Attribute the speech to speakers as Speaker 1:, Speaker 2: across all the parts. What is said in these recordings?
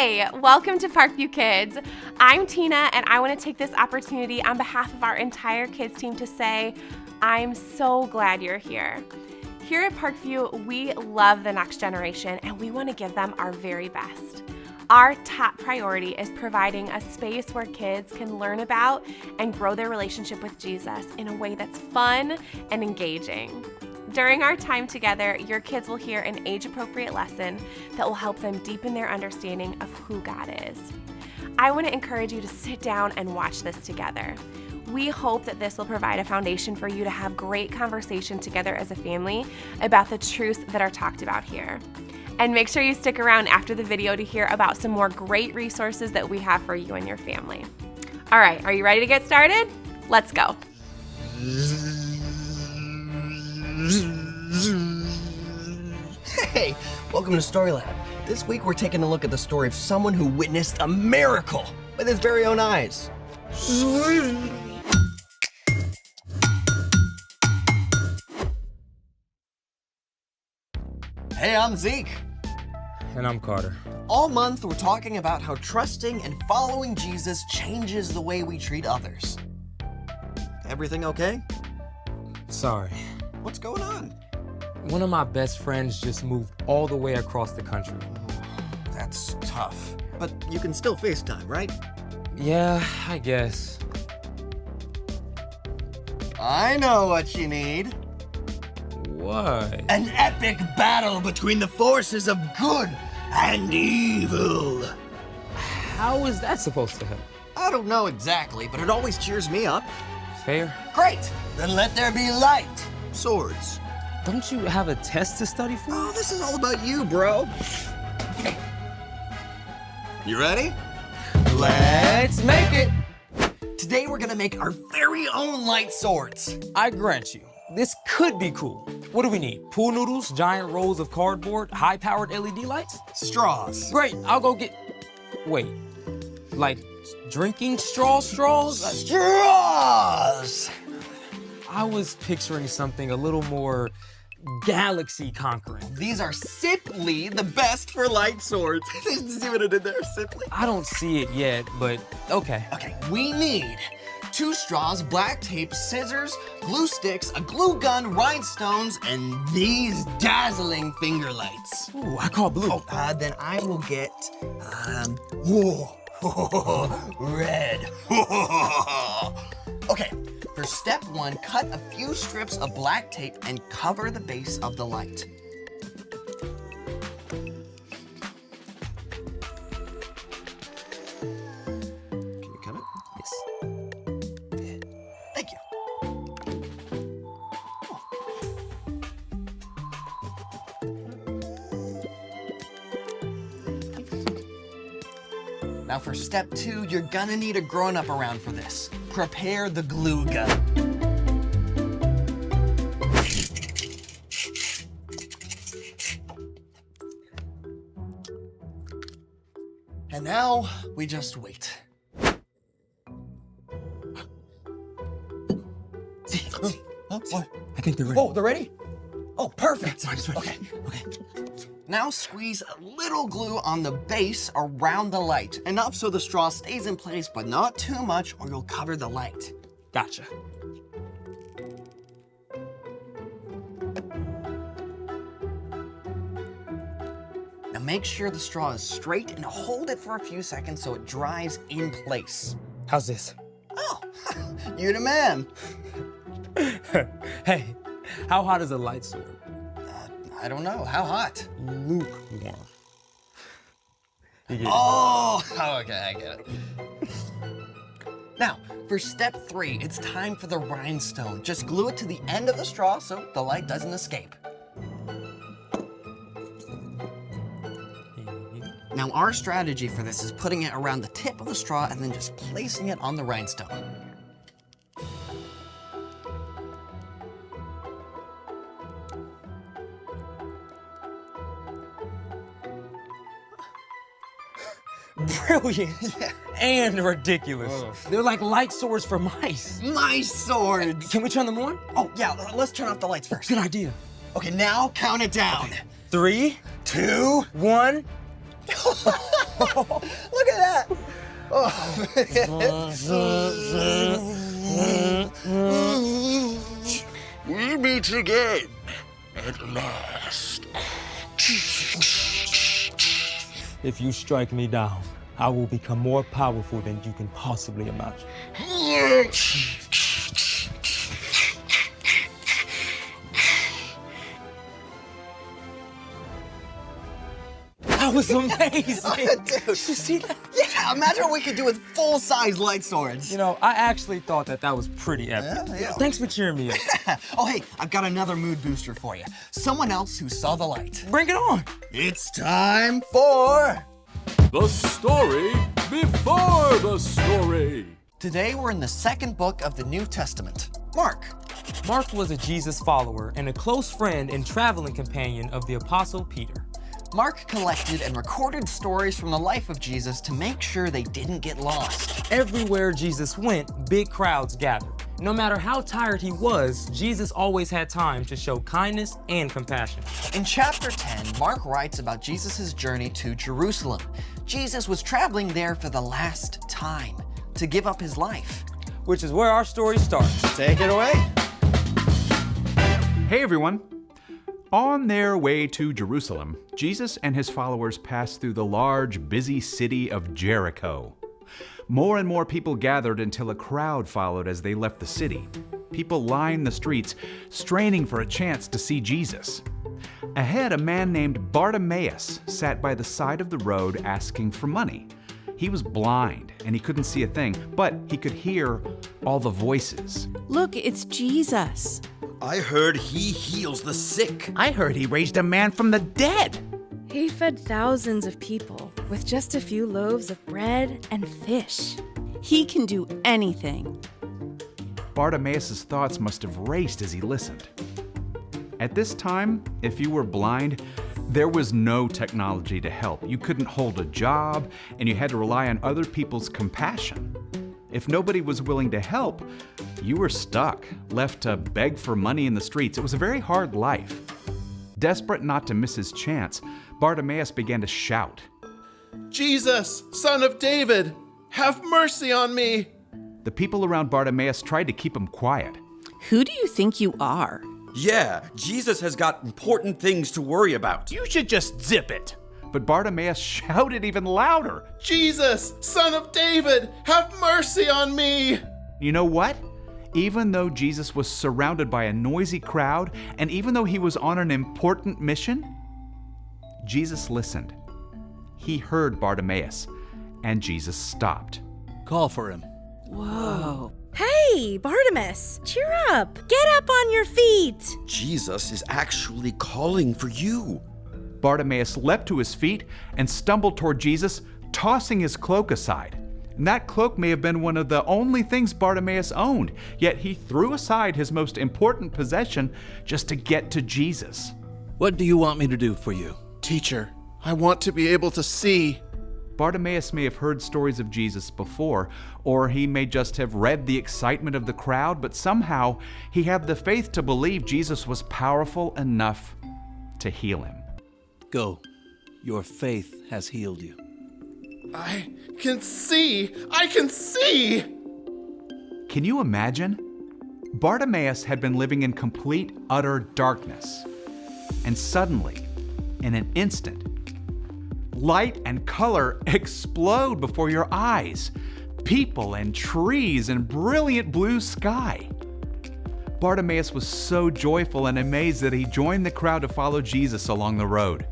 Speaker 1: Hey, welcome to Parkview Kids. I'm Tina, and I want to take this opportunity on behalf of our entire kids team to say, I'm so glad you're here. Here at Parkview, we love the next generation, and we want to give them our very best. Our top priority is providing a space where kids can learn about and grow their relationship with Jesus in a way that's fun and engaging. During our time together, your kids will hear an age-appropriate lesson that will help them deepen their understanding of who God is. I want to encourage you to sit down and watch this together. We hope that this will provide a foundation for you to have great conversation together as a family about the truths that are talked about here. And make sure you stick around after the video to hear about some more great resources that we have for you and your family. All right, are you ready to get started? Let's go.
Speaker 2: Hey, welcome to Story Lab. This week we're taking a look at the story of someone who witnessed a miracle with his very own eyes. Hey, I'm Zeke.
Speaker 3: And I'm Carter.
Speaker 2: All month we're talking about how trusting and following Jesus changes the way we treat others. Everything okay?
Speaker 3: Sorry.
Speaker 2: What's going on?
Speaker 3: One of my best friends just moved all the way across the country.
Speaker 2: That's tough. But you can still FaceTime, right?
Speaker 3: Yeah, I guess.
Speaker 2: I know what you need.
Speaker 3: What?
Speaker 2: An epic battle between the forces of good and evil.
Speaker 3: How is that supposed to help?
Speaker 2: I don't know exactly, but it always cheers me up.
Speaker 3: Fair.
Speaker 2: Great! Then let there be light. Swords.
Speaker 3: Don't you have a test to study for?
Speaker 2: Oh, this is all about you, bro. You ready? Let's make it! Today we're gonna make our very own light swords.
Speaker 3: I grant you, this could be cool. What do we need? Pool noodles, giant rolls of cardboard, high-powered LED lights?
Speaker 2: Straws.
Speaker 3: Great, I'll go get... Wait, like drinking straws?
Speaker 2: Straws!
Speaker 3: I was picturing something a little more galaxy-conquering.
Speaker 2: These are simply the best for light swords. Did you see what I did there? Simply.
Speaker 3: I don't see it yet, but okay.
Speaker 2: Okay, we need 2 straws, black tape, scissors, glue sticks, a glue gun, rhinestones, and these dazzling finger lights.
Speaker 3: Ooh, I call blue.
Speaker 2: Oh, then I will get, red. Okay, for step 1, cut a few strips of black tape and cover the base of the light. Can you cut it?
Speaker 3: Yes.
Speaker 2: Thank you. Now for step 2, you're gonna need a grown-up around for this. Prepare the glue gun. And now we just wait. What?
Speaker 3: I think they're ready.
Speaker 2: Oh, they're ready? Oh, perfect.
Speaker 3: Mine's ready.
Speaker 2: Okay. Now squeeze a little glue on the base around the light. Enough so the straw stays in place, but not too much or you'll cover the light.
Speaker 3: Gotcha.
Speaker 2: Now make sure the straw is straight and hold it for a few seconds so it dries in place.
Speaker 3: How's this?
Speaker 2: Oh, you the man.
Speaker 3: Hey, how hot is a light sword?
Speaker 2: I don't know, how hot?
Speaker 3: Lukewarm.
Speaker 2: Oh, okay, I get it. Now, for step 3, it's time for the rhinestone. Just glue it to the end of the straw so the light doesn't escape. Now, our strategy for this is putting it around the tip of the straw and then just placing it on the rhinestone.
Speaker 3: Brilliant and ridiculous. They're like light swords for mice.
Speaker 2: My swords!
Speaker 3: Can we turn them on?
Speaker 2: Oh, yeah, let's turn off the lights first.
Speaker 3: Good idea.
Speaker 2: Okay, now count it down.
Speaker 3: 3,
Speaker 2: 2,
Speaker 3: 1.
Speaker 2: Look at that. Oh.
Speaker 4: We meet again at last.
Speaker 3: If you strike me down, I will become more powerful than you can possibly imagine. That was amazing.
Speaker 2: Dude.
Speaker 3: You see that?
Speaker 2: Yeah, imagine what we could do with full-size light swords.
Speaker 3: You know, I actually thought that was pretty epic.
Speaker 2: Yeah.
Speaker 3: Thanks for cheering me up.
Speaker 2: Oh, hey, I've got another mood booster for you. Someone else who saw the light.
Speaker 3: Bring it on.
Speaker 2: It's time for...
Speaker 5: The story before the story.
Speaker 2: Today we're in the second book of the New Testament, Mark.
Speaker 3: Mark was a Jesus follower and a close friend and traveling companion of the Apostle Peter.
Speaker 2: Mark collected and recorded stories from the life of Jesus to make sure they didn't get lost.
Speaker 3: Everywhere Jesus went, big crowds gathered. No matter how tired he was, Jesus always had time to show kindness and compassion.
Speaker 2: In chapter 10, Mark writes about Jesus' journey to Jerusalem. Jesus was traveling there for the last time to give up his life.
Speaker 3: Which is where our story starts.
Speaker 2: Take it away.
Speaker 6: Hey everyone! On their way to Jerusalem, Jesus and his followers passed through the large, busy city of Jericho. More and more people gathered until a crowd followed as they left the city. People lined the streets, straining for a chance to see Jesus. Ahead, a man named Bartimaeus sat by the side of the road asking for money. He was blind and he couldn't see a thing, but he could hear all the voices.
Speaker 7: Look, it's Jesus.
Speaker 4: I heard he heals the sick.
Speaker 8: I heard he raised a man from the dead.
Speaker 7: He fed thousands of people with just a few loaves of bread and fish. He can do anything.
Speaker 6: Bartimaeus' thoughts must have raced as he listened. At this time, if you were blind, there was no technology to help. You couldn't hold a job, and you had to rely on other people's compassion. If nobody was willing to help, you were stuck, left to beg for money in the streets. It was a very hard life. Desperate not to miss his chance, Bartimaeus began to shout.
Speaker 9: Jesus, son of David, have mercy on me.
Speaker 6: The people around Bartimaeus tried to keep him quiet.
Speaker 7: Who do you think you are?
Speaker 4: Yeah, Jesus has got important things to worry about.
Speaker 8: You should just zip it.
Speaker 6: But Bartimaeus shouted even louder.
Speaker 9: Jesus, son of David, have mercy on me.
Speaker 6: You know what? Even though Jesus was surrounded by a noisy crowd, and even though he was on an important mission, Jesus listened. He heard Bartimaeus, and Jesus stopped.
Speaker 8: Call for him.
Speaker 7: Whoa. Hey, Bartimaeus, cheer up. Get up on your feet.
Speaker 4: Jesus is actually calling for you.
Speaker 6: Bartimaeus leapt to his feet and stumbled toward Jesus, tossing his cloak aside. And that cloak may have been one of the only things Bartimaeus owned, yet he threw aside his most important possession just to get to Jesus.
Speaker 8: What do you want me to do for you?
Speaker 9: Teacher, I want to be able to see.
Speaker 6: Bartimaeus may have heard stories of Jesus before, or he may just have read the excitement of the crowd, but somehow he had the faith to believe Jesus was powerful enough to heal him.
Speaker 8: Go. Your faith has healed you.
Speaker 9: I can see. I can see.
Speaker 6: Can you imagine? Bartimaeus had been living in complete, utter darkness. And suddenly, in an instant, light and color explode before your eyes. People and trees and brilliant blue sky. Bartimaeus was so joyful and amazed that he joined the crowd to follow Jesus along the road,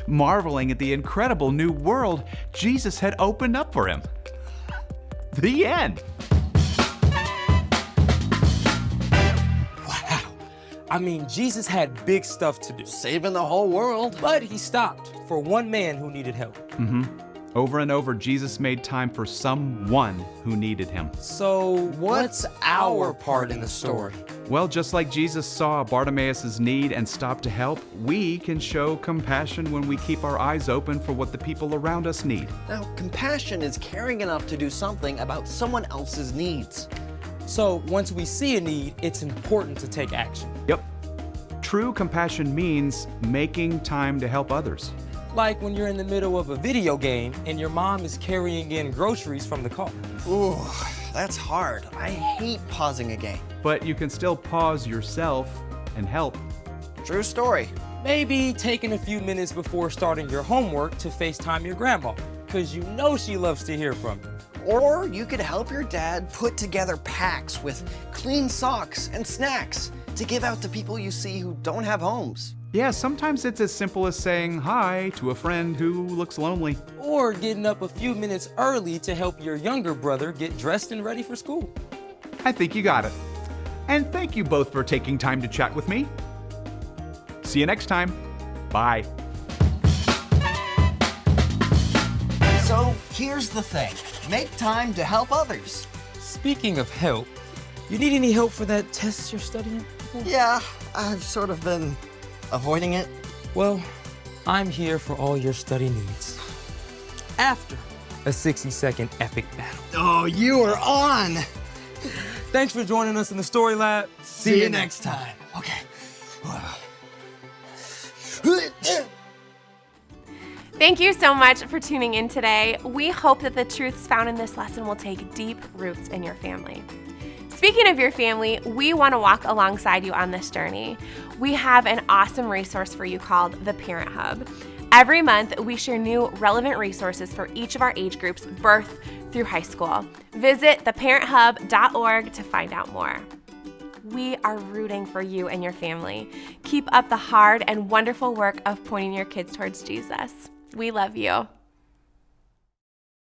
Speaker 6: marveling at the incredible new world Jesus had opened up for him. The end.
Speaker 3: I mean, Jesus had big stuff to do,
Speaker 2: Saving the whole world.
Speaker 3: but he stopped for one man who needed help.
Speaker 6: Over and over, Jesus made time for someone who needed him.
Speaker 3: So what's our part in the story?
Speaker 6: Well, just like Jesus saw Bartimaeus' need and stopped to help, we can show compassion when we keep our eyes open for what the people around us need.
Speaker 2: Now, compassion is caring enough to do something about someone else's needs.
Speaker 3: So once we see a need, it's important to take action.
Speaker 6: Yep. True compassion means making time to help others.
Speaker 3: Like when you're in the middle of a video game and your mom is carrying in groceries from the car.
Speaker 2: Ooh, that's hard. I hate pausing a game.
Speaker 6: But you can still pause yourself and help.
Speaker 2: True story.
Speaker 3: Maybe taking a few minutes before starting your homework to FaceTime your grandma, because you know she loves to hear from you.
Speaker 2: Or you could help your dad put together packs with clean socks and snacks to give out to people you see who don't have homes.
Speaker 6: Yeah, sometimes it's as simple as saying hi to a friend who looks lonely.
Speaker 3: Or getting up a few minutes early to help your younger brother get dressed and ready for school.
Speaker 6: I think you got it. And thank you both for taking time to chat with me. See you next time. Bye.
Speaker 2: So here's the thing. Make time to help others.
Speaker 3: Speaking of help, you need any help for that test you're studying?
Speaker 2: Yeah, I've sort of been avoiding it.
Speaker 3: Well, I'm here for all your study needs. After a 60-second epic battle.
Speaker 2: Oh, you are on.
Speaker 3: Thanks for joining us in the Story Lab.
Speaker 2: See you next time. Okay.
Speaker 1: Thank you so much for tuning in today. We hope that the truths found in this lesson will take deep roots in your family. Speaking of your family, we want to walk alongside you on this journey. We have an awesome resource for you called the Parent Hub. Every month, we share new relevant resources for each of our age groups, birth through high school. Visit theparenthub.org to find out more. We are rooting for you and your family. Keep up the hard and wonderful work of pointing your kids towards Jesus. We love you.